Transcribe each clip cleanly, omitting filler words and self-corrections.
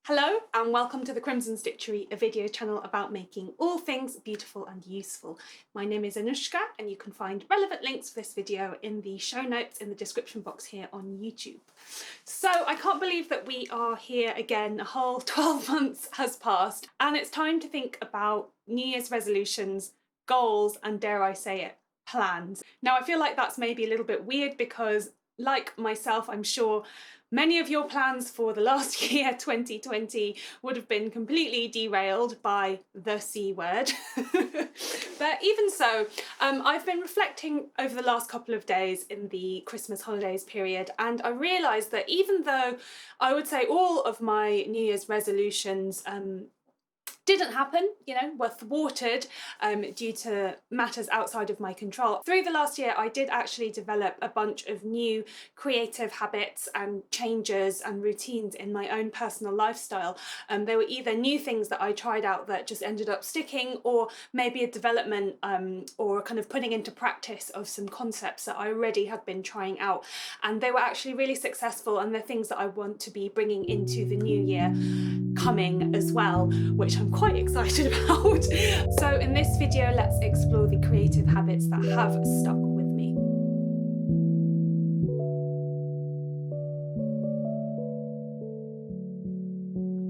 Hello and welcome to the Crimson Stitchery, a video channel about making all things beautiful and useful. My name is Anushka and you can find relevant links for this video in the show notes in the description box here on YouTube. So I can't believe that we are here again, a whole 12 months has passed and it's time to think about New Year's resolutions, goals and, dare I say it, plans. Now I feel like that's maybe a little bit weird because, like myself, I'm sure many of your plans for the last year, 2020, would have been completely derailed by the C word. But even so, I've been reflecting over the last couple of days in the Christmas holidays period, and I realised that even though I would say all of my New Year's resolutions didn't happen, were thwarted due to matters outside of my control. Through the last year, I did actually develop a bunch of new creative habits and changes and routines in my own personal lifestyle. They were either new things that I tried out that just ended up sticking, or maybe a development or kind of putting into practice of some concepts that I already had been trying out. And they were actually really successful, and they're things that I want to be bringing into the new year coming as well, which I'm quite excited about. So in this video, let's explore the creative habits that have stuck with me.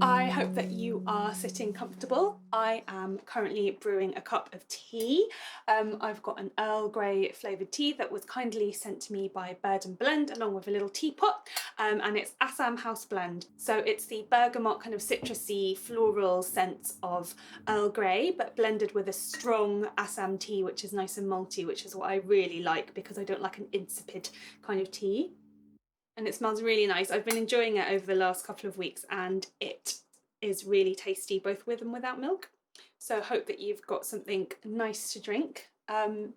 I hope that you are sitting comfortable. I am currently brewing a cup of tea. I've got an Earl Grey flavoured tea that was kindly sent to me by Bird and Blend along with a little teapot, and it's Assam House Blend. So it's the bergamot kind of citrusy floral scents of Earl Grey, but blended with a strong Assam tea, which is nice and malty, which is what I really like because I don't like an insipid kind of tea. And it smells really nice. I've been enjoying it over the last couple of weeks and it is really tasty both with and without milk. So I hope that you've got something nice to drink. I'll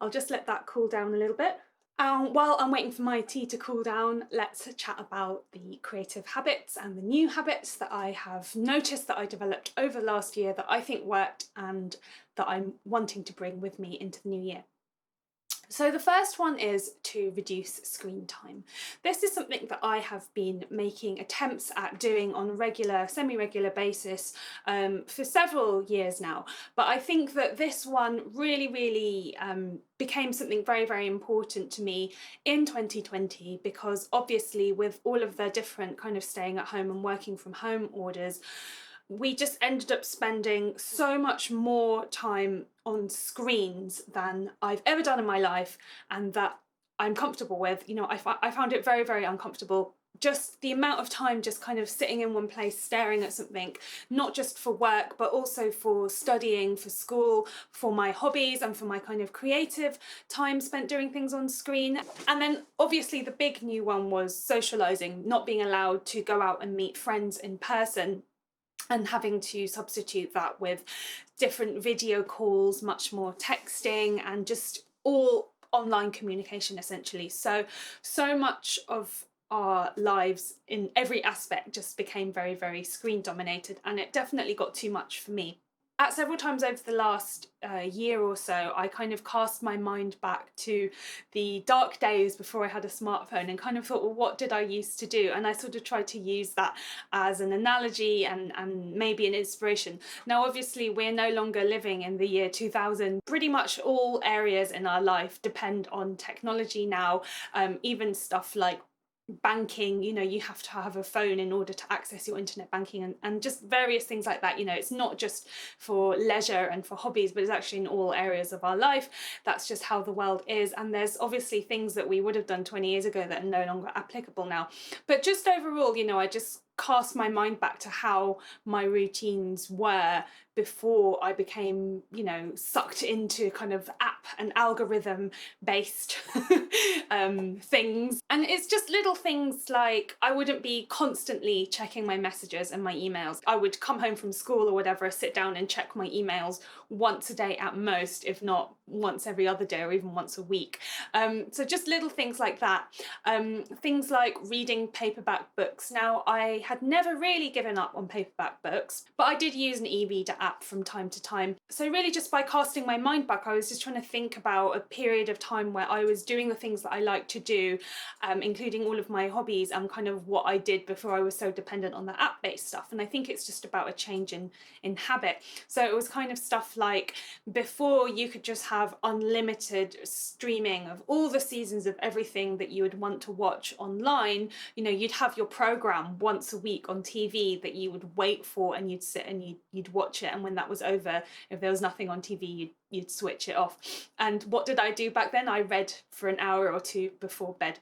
just let that cool down a little bit. While I'm waiting for my tea to cool down, let's chat about the creative habits and the new habits that I have noticed that I developed over the last year that I think worked and that I'm wanting to bring with me into the new year. So the first one is to reduce screen time. This is something that I have been making attempts at doing on a regular, semi-regular basis for several years now. But I think that this one really became something very important to me in 2020 because obviously with all of the different kind of staying at home and working from home orders, we just ended up spending so much more time on screens than I've ever done in my life and that I'm comfortable with. I found it very uncomfortable. Just the amount of time just kind of sitting in one place staring at something, not just for work but also for studying, for school, for my hobbies and for my kind of creative time spent doing things on screen. And then obviously the big new one was socialising, not being allowed to go out and meet friends in person and having to substitute that with different video calls, much more texting and just all online communication essentially. So much of our lives in every aspect just became very screen dominated, and it definitely got too much for me. At several times over the last year or so, I kind of cast my mind back to the dark days before I had a smartphone and kind of thought, well, what did I used to do? And I sort of tried to use that as an analogy and maybe an inspiration. Now, obviously, we're no longer living in the year 2000. Pretty much all areas in our life depend on technology now, even stuff like banking, you have to have a phone in order to access your internet banking and just various things like that. It's not just for leisure and for hobbies, but it's actually in all areas of our life. That's just how the world is, and there's obviously things that we would have done 20 years ago that are no longer applicable now. But just overall, I just cast my mind back to how my routines were before I became, sucked into kind of app and algorithm based things. And it's just little things like I wouldn't be constantly checking my messages and my emails. I would come home from school or whatever, sit down and check my emails once a day at most, if not once every other day or even once a week. So just little things like that. Things like reading paperback books. Now, I had never really given up on paperback books, but I did use an e-reader app from time to time. So really just by casting my mind back, I was just trying to think about a period of time where I was doing the things that I like to do, including all of my hobbies, and kind of what I did before I was so dependent on the app-based stuff. And I think it's just about a change in habit. So it was kind of stuff like, before you could just have unlimited streaming of all the seasons of everything that you would want to watch online. You know, you'd have your program once a week on TV that you would wait for, and you'd sit and you'd watch it, and when that was over, if there was nothing on TV, you'd switch it off. And what did I do back then? I read for an hour or two before bed.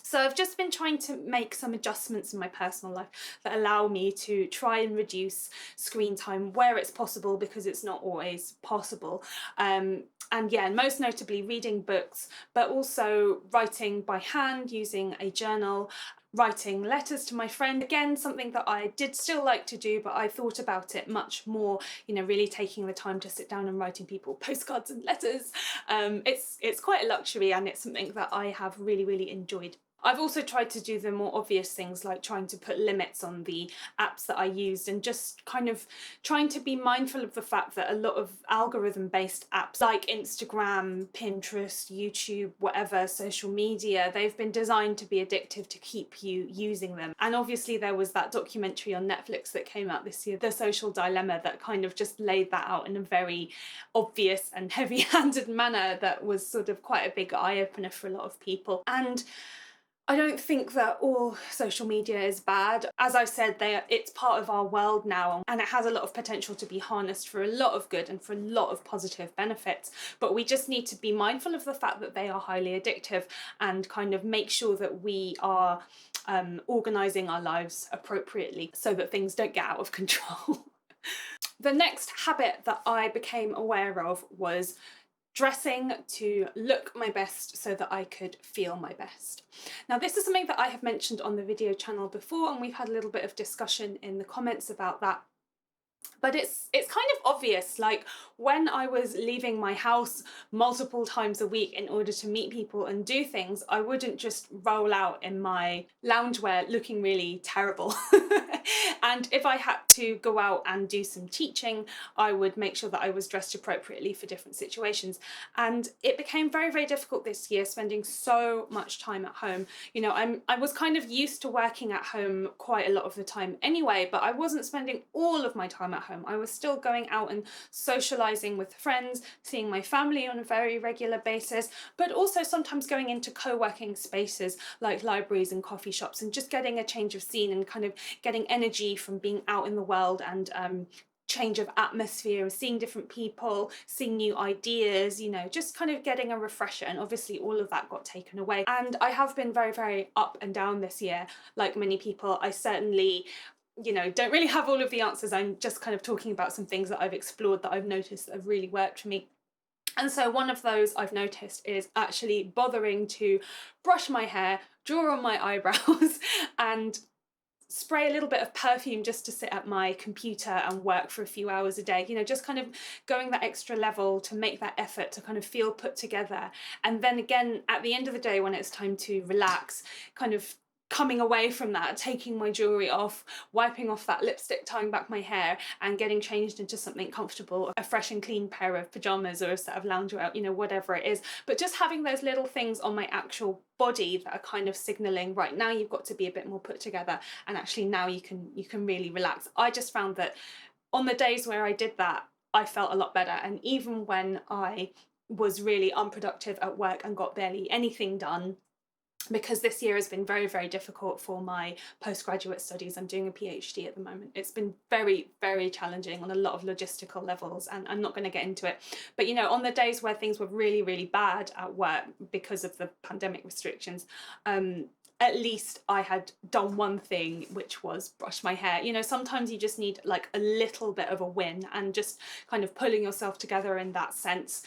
So I've just been trying to make some adjustments in my personal life that allow me to try and reduce screen time where it's possible, because it's not always possible. And yeah, most notably reading books, but also writing by hand using a journal, writing letters to my friend. Again, something that I did still like to do, but I thought about it much more, you know, really taking the time to sit down and writing people postcards and letters. It's quite a luxury, and it's something that I have really, really enjoyed. I've also tried to do the more obvious things, like trying to put limits on the apps that I used, and just kind of trying to be mindful of the fact that a lot of algorithm-based apps like Instagram, Pinterest, YouTube, whatever, social media, they've been designed to be addictive to keep you using them. And obviously there was that documentary on Netflix that came out this year, The Social Dilemma, that kind of just laid that out in a very obvious and heavy-handed manner that was sort of quite a big eye-opener for a lot of people. And I don't think that all social media is bad. As I said, it's part of our world now, and it has a lot of potential to be harnessed for a lot of good and for a lot of positive benefits. But we just need to be mindful of the fact that they are highly addictive, and kind of make sure that we are organising our lives appropriately so that things don't get out of control. The next habit that I became aware of was dressing to look my best so that I could feel my best. Now, this is something that I have mentioned on the video channel before, and we've had a little bit of discussion in the comments about that. But it's kind of obvious, like when I was leaving my house multiple times a week in order to meet people and do things, I wouldn't just roll out in my loungewear looking really terrible. And if I had to go out and do some teaching, I would make sure that I was dressed appropriately for different situations. And it became very, very difficult this year, spending so much time at home. You know, I was kind of used to working at home quite a lot of the time anyway, but I wasn't spending all of my time at home. I was still going out and socialising with friends, seeing my family on a very regular basis, but also sometimes going into co-working spaces like libraries and coffee shops, and just getting a change of scene and kind of getting energy from being out in the world, and change of atmosphere, seeing different people, seeing new ideas, you know, just kind of getting a refresher. And obviously all of that got taken away. And I have been very, very up and down this year. Like many people, I certainly, you know, don't really have all of the answers. I'm just kind of talking about some things that I've explored, that I've noticed that have really worked for me. And so one of those I've noticed is actually bothering to brush my hair, draw on my eyebrows, and spray a little bit of perfume just to sit at my computer and work for a few hours a day. You know, just kind of going that extra level to make that effort to kind of feel put together. And then again, at the end of the day, when it's time to relax, kind of coming away from that, taking my jewellery off, wiping off that lipstick, tying back my hair, and getting changed into something comfortable, a fresh and clean pair of pyjamas or a set of loungewear, you know, whatever it is. But just having those little things on my actual body that are kind of signalling, right, now you've got to be a bit more put together, and actually now you can really relax. I just found that on the days where I did that, I felt a lot better. And even when I was really unproductive at work and got barely anything done, because this year has been very, very difficult for my postgraduate studies. I'm doing a PhD at the moment. It's been very, very challenging on a lot of logistical levels, and I'm not going to get into it. But, you know, on the days where things were really, really bad at work because of the pandemic restrictions, at least I had done one thing, which was brush my hair. You know, sometimes you just need like a little bit of a win, and just kind of pulling yourself together in that sense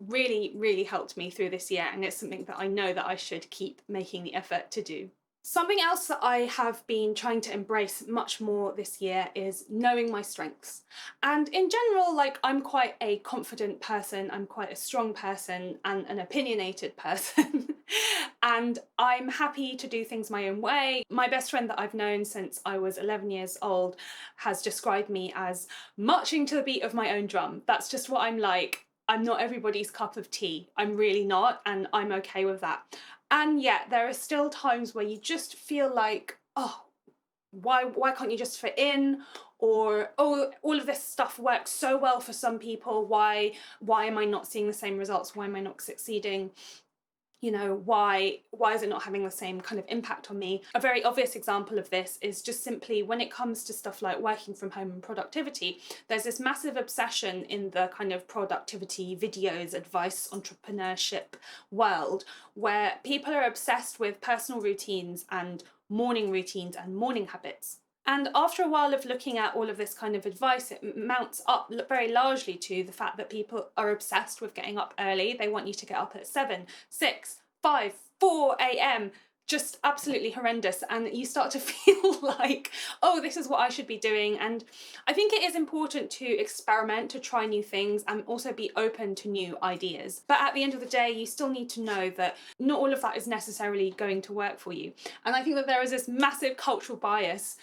really, really helped me through this year, and it's something that I know that I should keep making the effort to do. Something else that I have been trying to embrace much more this year is knowing my strengths. And in general, like, I'm quite a confident person, I'm quite a strong person and an opinionated person. And I'm happy to do things my own way. My best friend that I've known since I was 11 years old has described me as marching to the beat of my own drum. That's just what I'm like. I'm not everybody's cup of tea. I'm really not, and I'm okay with that. And yet there are still times where you just feel like, oh, why can't you just fit in? Or, oh, all of this stuff works so well for some people. Why am I not seeing the same results? Why am I not succeeding? You know, why is it not having the same kind of impact on me? A very obvious example of this is just simply when it comes to stuff like working from home and productivity, there's this massive obsession in the kind of productivity videos, advice, entrepreneurship world, where people are obsessed with personal routines and morning habits. And after a while of looking at all of this kind of advice, it mounts up very largely to the fact that people are obsessed with getting up early. They want you to get up at 7, 6, 5, 4 a.m. Just absolutely horrendous. And you start to feel like, oh, this is what I should be doing. And I think it is important to experiment, to try new things, and also be open to new ideas. But at the end of the day, you still need to know that not all of that is necessarily going to work for you. And I think that there is this massive cultural bias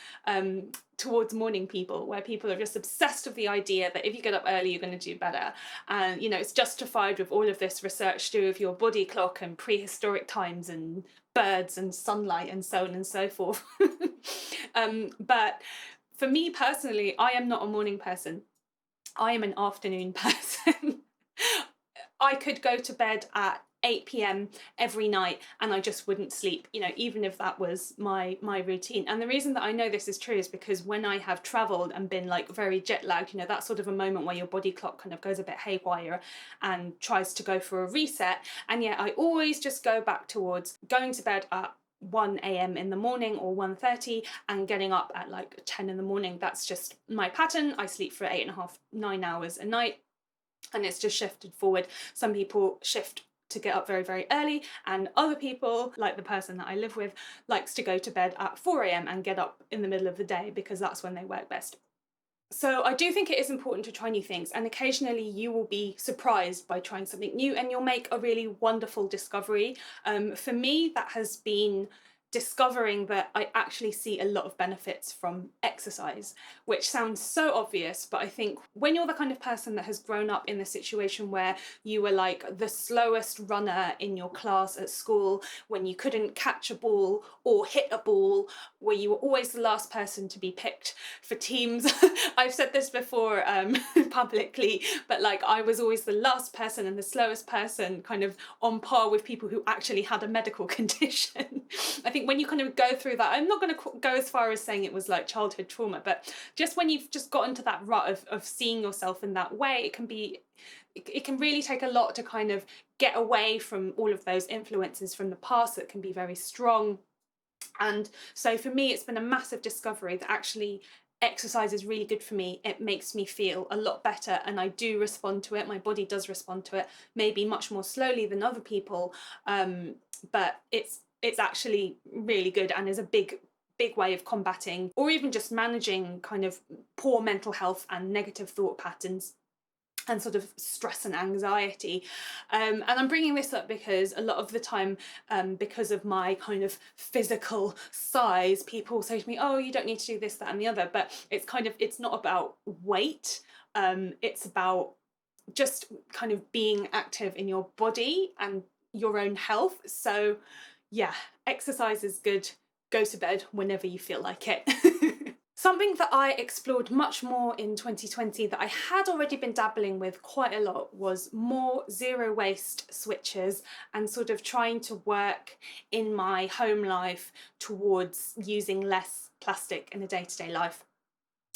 towards morning people, where people are just obsessed with the idea that if you get up early, you're going to do better. And, you know, it's justified with all of this research to do with your body clock and prehistoric times and birds and sunlight and so on and so forth. But for me personally, I am not a morning person. I am an afternoon person. I could go to bed at 8 p.m. every night and I just wouldn't sleep, you know, even if that was my routine. And the reason that I know this is true is because when I have travelled and been like very jet lagged, you know, that's sort of a moment where your body clock kind of goes a bit haywire and tries to go for a reset. And yet I always just go back towards going to bed at 1 a.m. in the morning or 1:30 and getting up at like 10 in the morning. That's just my pattern. I sleep for 8.5, 9 hours a night. And it's just shifted forward. Some people shift to get up very, very early, and other people, like the person that I live with, likes to go to bed at 4 a.m. and get up in the middle of the day because that's when they work best. So I do think it is important to try new things, and occasionally you will be surprised by trying something new and you'll make a really wonderful discovery. For me, that has been discovering that I actually see a lot of benefits from exercise, which sounds so obvious, but I think when you're the kind of person that has grown up in the situation where you were like the slowest runner in your class at school, when you couldn't catch a ball or hit a ball, where you were always the last person to be picked for teams. I've said this before publicly, but like I was always the last person and the slowest person, kind of on par with people who actually had a medical condition. I think when you kind of go through that, I'm not going to go as far as saying it was like childhood trauma, but just when you've just got into that rut of seeing yourself in that way, it can really take a lot to kind of get away from all of those influences from the past that can be very strong. And so for me, it's been a massive discovery that actually exercise is really good for me. It makes me feel a lot better and I do respond to it. My body does respond to it, maybe much more slowly than other people, but it's actually really good and is a big way of combating or even just managing kind of poor mental health and negative thought patterns and sort of stress and anxiety. And I'm bringing this up because a lot of the time, because of my kind of physical size, people say to me, oh, you don't need to do this, that and the other. But it's not about weight. It's about just kind of being active in your body and your own health. So yeah, exercise is good. Go to bed whenever you feel like it. Something that I explored much more in 2020 that I had already been dabbling with quite a lot was more zero waste switches and sort of trying to work in my home life towards using less plastic in a day-to-day life.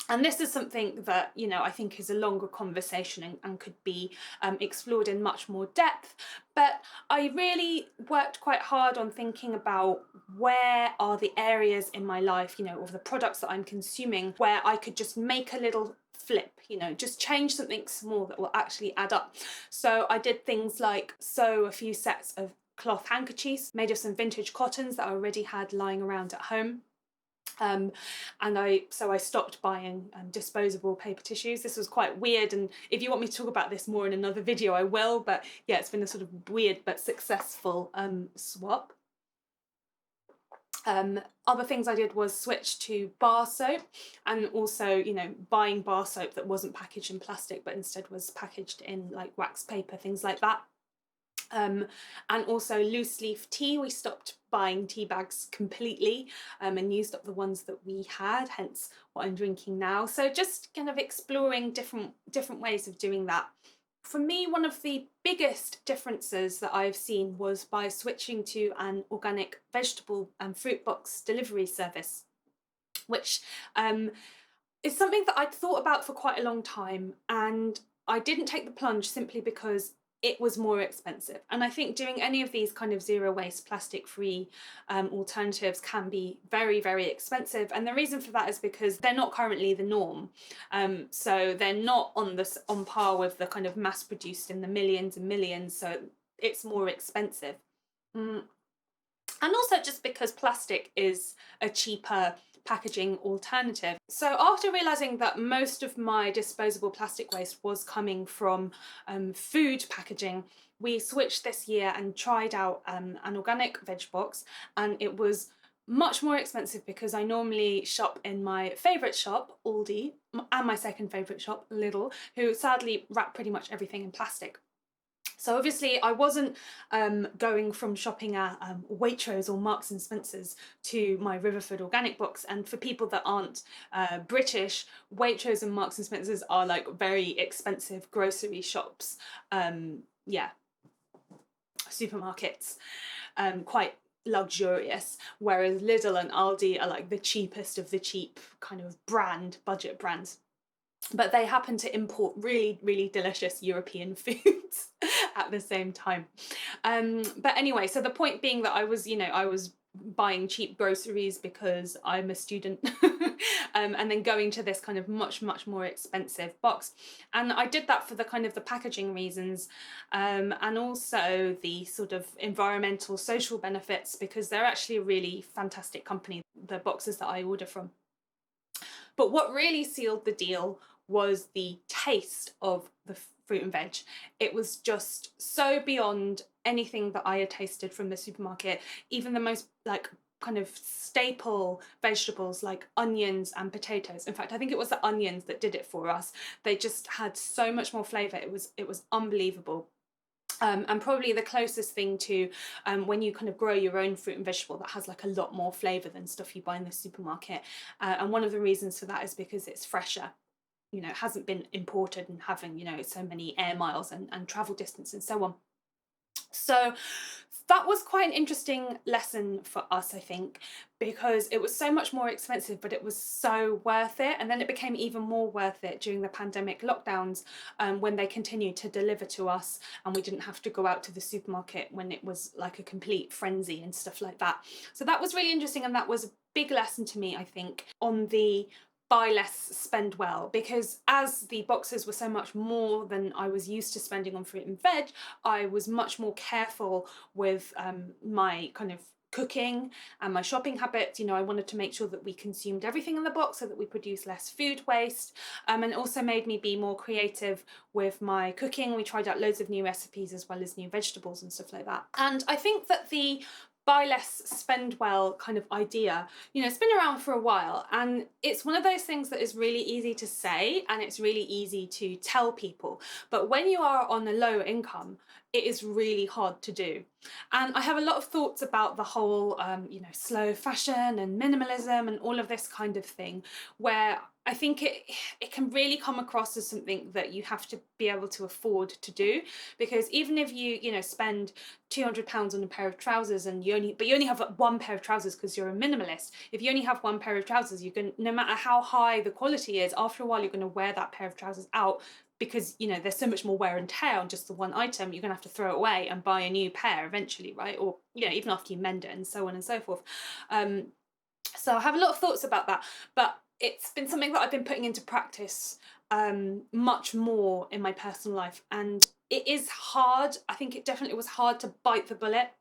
And this is something that, you know, I think is a longer conversation and could be explored in much more depth. But I really worked quite hard on thinking about where are the areas in my life, you know, of the products that I'm consuming, where I could just make a little flip, you know, just change something small that will actually add up. So I did things like sew a few sets of cloth handkerchiefs made of some vintage cottons that I already had lying around at home. And so I stopped buying disposable paper tissues. This was quite weird, and if you want me to talk about this more in another video, I will, but yeah, it's been a sort of weird but successful swap. Other things I did was switch to bar soap, and also, you know, buying bar soap that wasn't packaged in plastic but instead was packaged in like wax paper, things like that. And also loose leaf tea. We stopped buying tea bags completely and used up the ones that we had, hence what I'm drinking now. So just kind of exploring different ways of doing that. For me, one of the biggest differences that I've seen was by switching to an organic vegetable and fruit box delivery service, which is something that I'd thought about for quite a long time, and I didn't take the plunge simply because it was more expensive. And I think doing any of these kind of zero waste, plastic free alternatives can be very, very expensive. And the reason for that is because they're not currently the norm. So they're not on par with the kind of mass produced in the millions and millions. So it's more expensive. And also just because plastic is a cheaper packaging alternative. So after realising that most of my disposable plastic waste was coming from food packaging, we switched this year and tried out an organic veg box, and it was much more expensive because I normally shop in my favourite shop, Aldi, and my second favourite shop, Lidl, who sadly wrap pretty much everything in plastic. So obviously I wasn't going from shopping at Waitrose or Marks and Spencer's to my Riverford organic box. And for people that aren't British, Waitrose and Marks and Spencer's are like very expensive grocery shops. Yeah, supermarkets, quite luxurious, whereas Lidl and Aldi are like the cheapest of the cheap kind of budget brands. But they happen to import really, really delicious European foods at the same time. But anyway, so the point being that I was buying cheap groceries because I'm a student and then going to this kind of much more expensive box. And I did that for the kind of the packaging reasons and also the sort of environmental social benefits, because they're actually a really fantastic company, the boxes that I order from. But what really sealed the deal was the taste of the fruit and veg. It was just so beyond anything that I had tasted from the supermarket. Even the most like kind of staple vegetables like onions and potatoes. In fact, I think it was the onions that did it for us. They just had so much more flavour. It was unbelievable. And probably the closest thing to when you kind of grow your own fruit and vegetable that has like a lot more flavour than stuff you buy in the supermarket. And one of the reasons for that is because it's fresher. You know, it hasn't been imported and having, you know, so many air miles and travel distance and so on. So that was quite an interesting lesson for us, I think, because it was so much more expensive, but it was so worth it. And then it became even more worth it during the pandemic lockdowns when they continued to deliver to us and we didn't have to go out to the supermarket when it was like a complete frenzy and stuff like that. So that was really interesting, and that was a big lesson to me, I think, on the buy less, spend well, because as the boxes were so much more than I was used to spending on fruit and veg, I was much more careful with my kind of cooking and my shopping habits. You know, I wanted to make sure that we consumed everything in the box so that we produce less food waste, and it also made me be more creative with my cooking. We tried out loads of new recipes as well as new vegetables and stuff like that. And I think that the buy less, spend well kind of idea, you know, it's been around for a while, and it's one of those things that is really easy to say and it's really easy to tell people, but when you are on a low income, it is really hard to do. And I have a lot of thoughts about the whole, you know, slow fashion and minimalism and all of this kind of thing, where I think it can really come across as something that you have to be able to afford to do, because even if you know, spend £200 on a pair of trousers and you only have one pair of trousers because you're a minimalist, if you only have one pair of trousers, you can, no matter how high the quality is, after a while you're going to wear that pair of trousers out, because, you know, there's so much more wear and tear on just the one item. You're going to have to throw it away and buy a new pair eventually, right? Or, you know, even after you mend it and so on and so forth. So I have a lot of thoughts about that, but it's been something that I've been putting into practice much more in my personal life, and it is hard. I think it definitely was hard to bite the bullet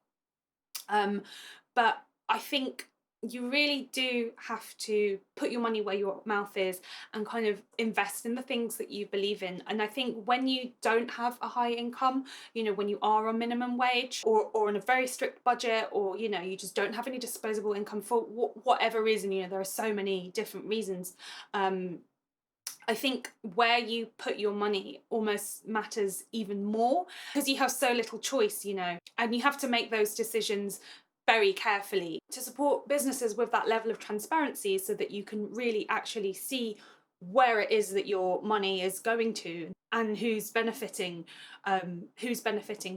But I think you really do have to put your money where your mouth is and kind of invest in the things that you believe in. And I think when you don't have a high income, you know, when you are on minimum wage or on a very strict budget, or, you know, you just don't have any disposable income for whatever reason, you know, there are so many different reasons. I think where you put your money almost matters even more, because you have so little choice, you know, and you have to make those decisions very carefully to support businesses with that level of transparency, so that you can really actually see where it is that your money is going to and who's benefiting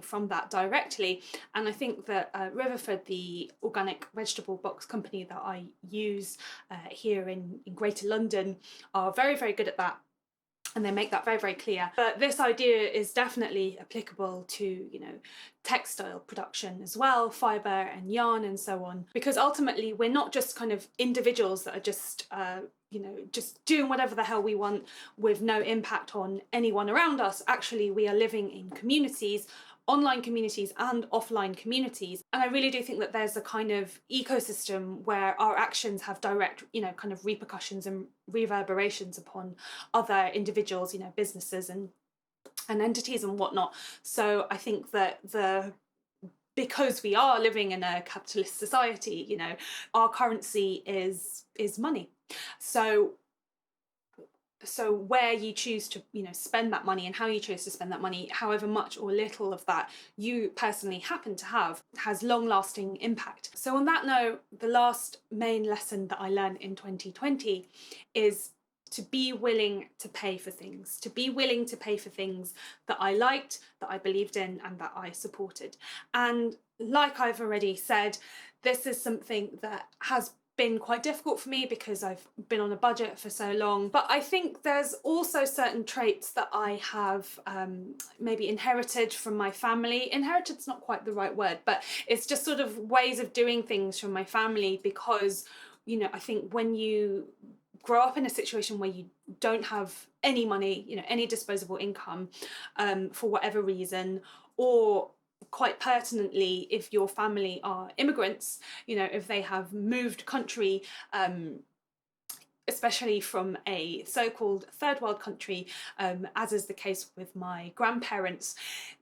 from that directly. And I think that Riverford, the organic vegetable box company that I use here in Greater London, are very, very good at that. And they make that very, very clear. But this idea is definitely applicable to, you know, textile production as well, fibre and yarn and so on. Because ultimately we're not just kind of individuals that are just, you know, just doing whatever the hell we want with no impact on anyone around us. Actually, we are living in communities, online communities and offline communities. And I really do think that there's a kind of ecosystem where our actions have direct, you know, kind of repercussions and reverberations upon other individuals, you know, businesses and entities and whatnot. So I think that because we are living in a capitalist society, you know, our currency is money. So where you choose to, you know, spend that money and how you choose to spend that money, however much or little of that you personally happen to have, has long-lasting impact. So on that note, the last main lesson that I learned in 2020 is to be willing to pay for things, to be willing to pay for things that I liked, that I believed in, and that I supported. And like I've already said, this is something that has been quite difficult for me because I've been on a budget for so long. But I think there's also certain traits that I have maybe inherited from my family. Inherited's not quite the right word, but it's just sort of ways of doing things from my family, because, you know, I think when you grow up in a situation where you don't have any money, you know, any disposable income for whatever reason, or quite pertinently, if your family are immigrants, you know, if they have moved country, especially from a so-called third world country, as is the case with my grandparents,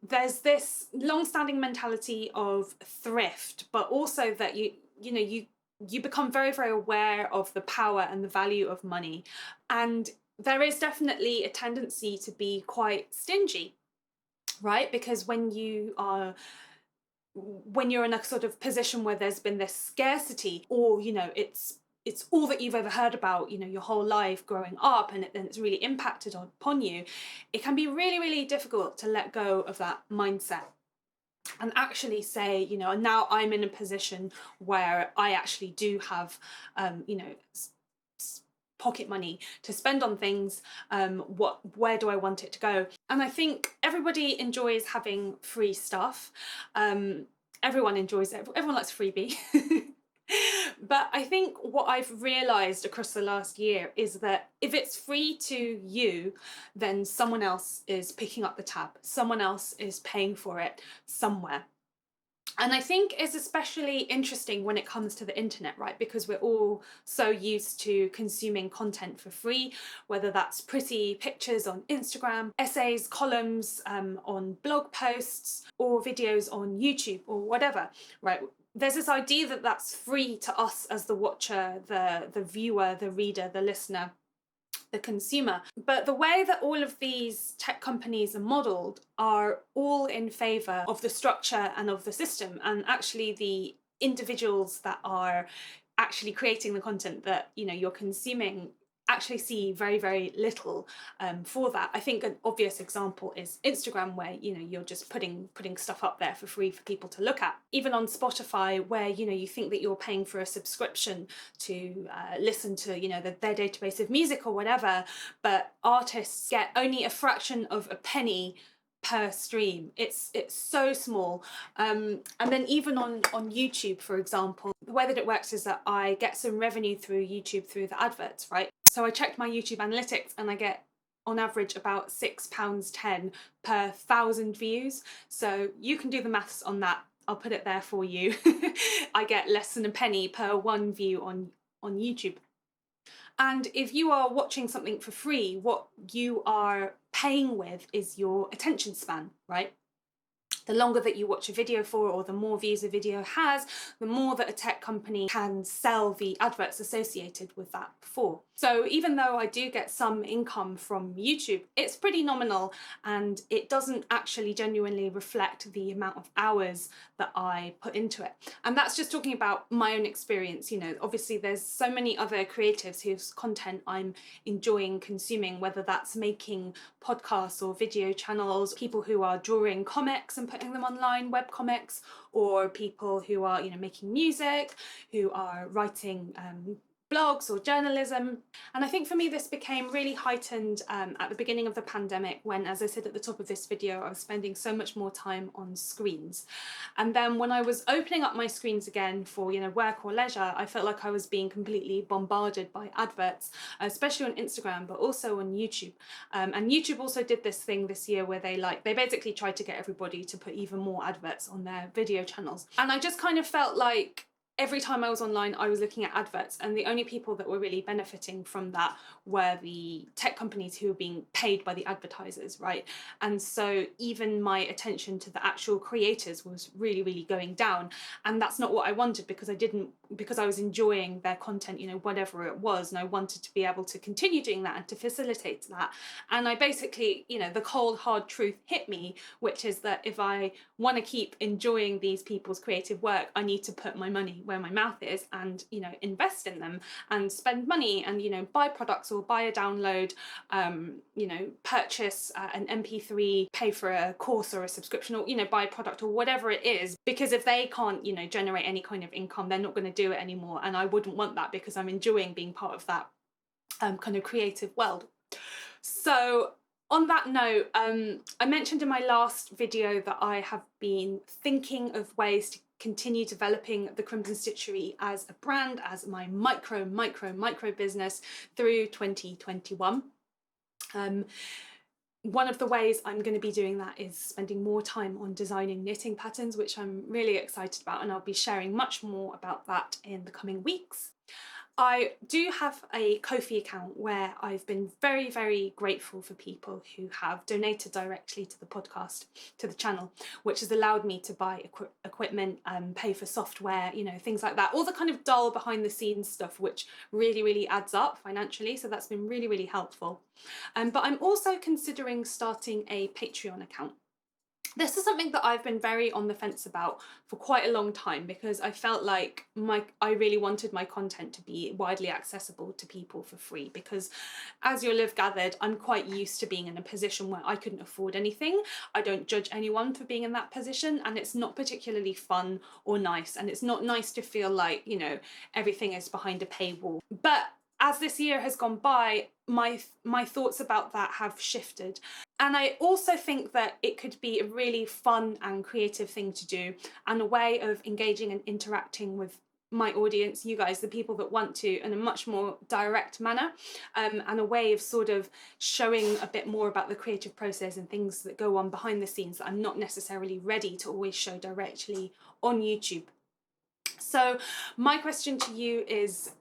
there's this long-standing mentality of thrift, but also that you become very, very aware of the power and the value of money. And there is definitely a tendency to be quite stingy, right? Because when you're in a sort of position where there's been this scarcity, or, you know, it's all that you've ever heard about, you know, your whole life growing up, and it's really impacted upon you, it can be really, really difficult to let go of that mindset and actually say, you know, now I'm in a position where I actually do have, you know, pocket money to spend on things. Where do I want it to go? And I think everybody enjoys having free stuff. Everyone enjoys it. Everyone likes freebie. But I think what I've realised across the last year is that if it's free to you, then someone else is picking up the tab. Someone else is paying for it somewhere. And I think it's especially interesting when it comes to the internet, right? Because we're all so used to consuming content for free, whether that's pretty pictures on Instagram, essays, columns on blog posts, or videos on YouTube or whatever, right? There's this idea that that's free to us as the watcher, the viewer, the reader, the listener, the consumer. But the way that all of these tech companies are modelled are all in favour of the structure and of the system, and actually the individuals that are actually creating the content that, you know, you're consuming actually see very, very little for that. I think an obvious example is Instagram, where, you know, you're just putting stuff up there for free for people to look at. Even on Spotify, where, you know, you think that you're paying for a subscription to listen to, you know, their database of music or whatever, but artists get only a fraction of a penny per stream. It's so small. And then even on YouTube, for example, the way that it works is that I get some revenue through YouTube through the adverts, right? So I checked my YouTube analytics and I get on average about £6.10 per 1,000 views. So you can do the maths on that. I'll put it there for you. I get less than a penny per one view on YouTube. And if you are watching something for free, what you are paying with is your attention span, right? The longer that you watch a video for, or the more views a video has, the more that a tech company can sell the adverts associated with that for. So even though I do get some income from YouTube, it's pretty nominal, and it doesn't actually genuinely reflect the amount of hours that I put into it. And that's just talking about my own experience. You know, obviously there's so many other creatives whose content I'm enjoying consuming, whether that's making podcasts or video channels, people who are drawing comics and putting them online, web comics, or people who are, you know, making music, who are writing blogs or journalism. And I think for me this became really heightened at the beginning of the pandemic, when, as I said at the top of this video, I was spending so much more time on screens. And then when I was opening up my screens again for, you know, work or leisure, I felt like I was being completely bombarded by adverts, especially on Instagram, but also on YouTube. And YouTube also did this thing this year where they basically tried to get everybody to put even more adverts on their video channels. And I just kind of felt like every time I was online, I was looking at adverts, and the only people that were really benefiting from that were the tech companies who were being paid by the advertisers, right? And so even my attention to the actual creators was really, really going down. And that's not what I wanted, because I was enjoying their content, you know, whatever it was, and I wanted to be able to continue doing that and to facilitate that. And I basically, you know, the cold, hard truth hit me, which is that if I want to keep enjoying these people's creative work, I need to put my money where my mouth is, and, you know, invest in them and spend money and, you know, buy products or buy a download, you know, purchase an MP3, pay for a course or a subscription, or, you know, buy a product or whatever it is. Because if they can't, you know, generate any kind of income, they're not going to do it anymore. And I wouldn't want that, because I'm enjoying being part of that kind of creative world. So on that note, I mentioned in my last video that I have been thinking of ways to continue developing the Crimson Stitchery as a brand, as my micro business through 2021. One of the ways I'm going to be doing that is spending more time on designing knitting patterns, which I'm really excited about, and I'll be sharing much more about that in the coming weeks. I do have a Ko-fi account where I've been very, very grateful for people who have donated directly to the podcast, to the channel, which has allowed me to buy equipment, pay for software, you know, things like that. All the kind of dull behind the scenes stuff, which really, really adds up financially. So that's been really, really helpful. But I'm also considering starting a Patreon account. This is something that I've been very on the fence about for quite a long time, because I felt like I really wanted my content to be widely accessible to people for free, because as you'll have gathered, I'm quite used to being in a position where I couldn't afford anything. I don't judge anyone for being in that position, and it's not particularly fun or nice, and it's not nice to feel like, you know, everything is behind a paywall. But as this year has gone by, my thoughts about that have shifted. And I also think that it could be a really fun and creative thing to do, and a way of engaging and interacting with my audience, you guys, the people that want to, in a much more direct manner, and a way of sort of showing a bit more about the creative process and things that go on behind the scenes that I'm not necessarily ready to always show directly on YouTube. So my question to you is,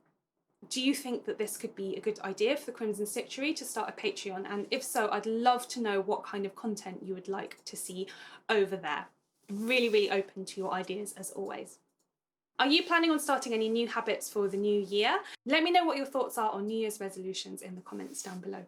do you think that this could be a good idea for the Crimson Stitchery to start a Patreon? And if so, I'd love to know what kind of content you would like to see over there. Really, really open to your ideas as always. Are you planning on starting any new habits for the new year? Let me know what your thoughts are on New Year's resolutions in the comments down below.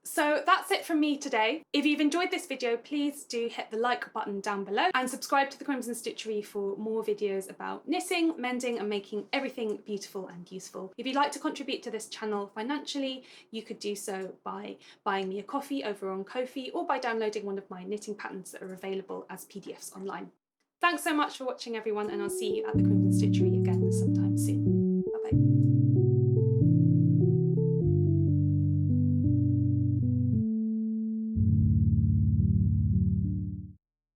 So that's it from me today. If you've enjoyed this video, please do hit the like button down below and subscribe to the Crimson Stitchery for more videos about knitting, mending and making everything beautiful and useful. If you'd like to contribute to this channel financially, you could do so by buying me a coffee over on Ko-fi, or by downloading one of my knitting patterns that are available as PDFs online. Thanks so much for watching everyone, and I'll see you at the Crimson Stitchery again.